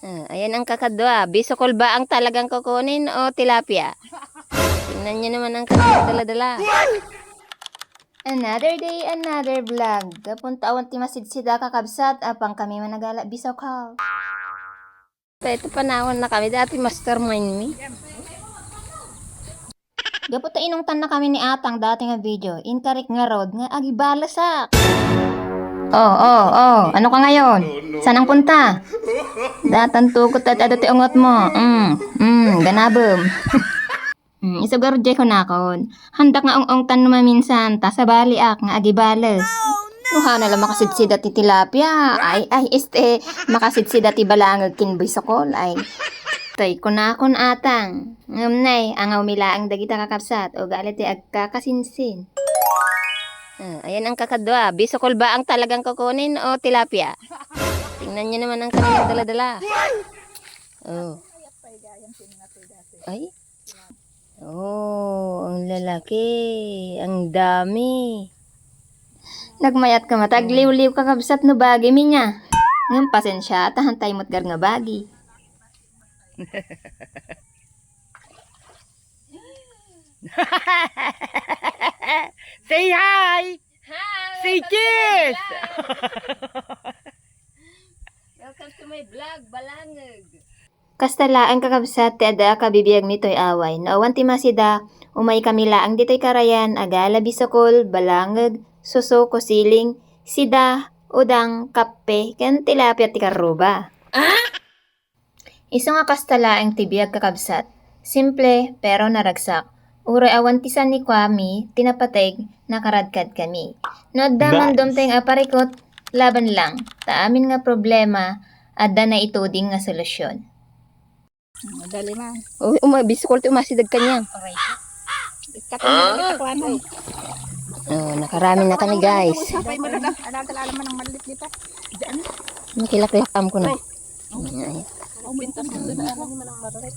Ayan ang kakadwa. Bisokol ba ang talagang kukunin o tilapia? Tingnan nyo naman ang kanilang dala-dala. Another day, another vlog. Kapunta awan ti masidsida kakabsat, apang kami managala bisokol. Ito panahon na kami, dati mastermind mi. Gaputa inungtan na kami ni Atang dati nga video, inkarik nga road nga agibalasak. Ano ka ngayon? Saan ang punta? Datan tukot at adati ungot mo. Ganabom. Isugar jay ko nakon. Handak nga ong tan naman minsan, ta sa baliak nga agibales. Nuhana lang makasidsida ti tilapia. Ay, makasidsida ti balangag kinbisokol. Ay, tay kunakon Atang. Ngamnay, angaw milaang dagita kakapsat o galit ti agkakasinsin. Ayan ang kakadwa. Bisokol ba ang talagang kukunin o tilapia? Tingnan nyo naman ang kanilang dala-dala. Ay. Ang lalaki. Ang dami. Nagmayat ka matagliw-liw kakabsat no bagi minya. Ngam pasensya, tahantay mo't gar nga bagi. Say hi! Hi! Say cheers! Welcome to my vlog, Balangag. Kastalaan kakabsat ti ada kabibiyag nito'y away. Naawan ti masida, umay kamila ang dito'y karayan, agala bisokol, balangag, suso, kusiling, sida, udang, kape, kan tilapia ti karuba. Isa nga kastalaang tibiyag kakabsat. Simple pero naragsak. Uray awan tisan ni Kwame, tinapateg, nakaradkad kami. Nodaman domteng aparikot, laban lang. Taamin nga problema, adda na ituding nga solusyon. Madali man. Bisokol ti umasidag kanya. Okay. Katakuan. Nakarami na kami guys. Sabay mo na. Alam mo ng malit dito. Makilaklakam ko na. Umintas mo na. Alam mo ng malit.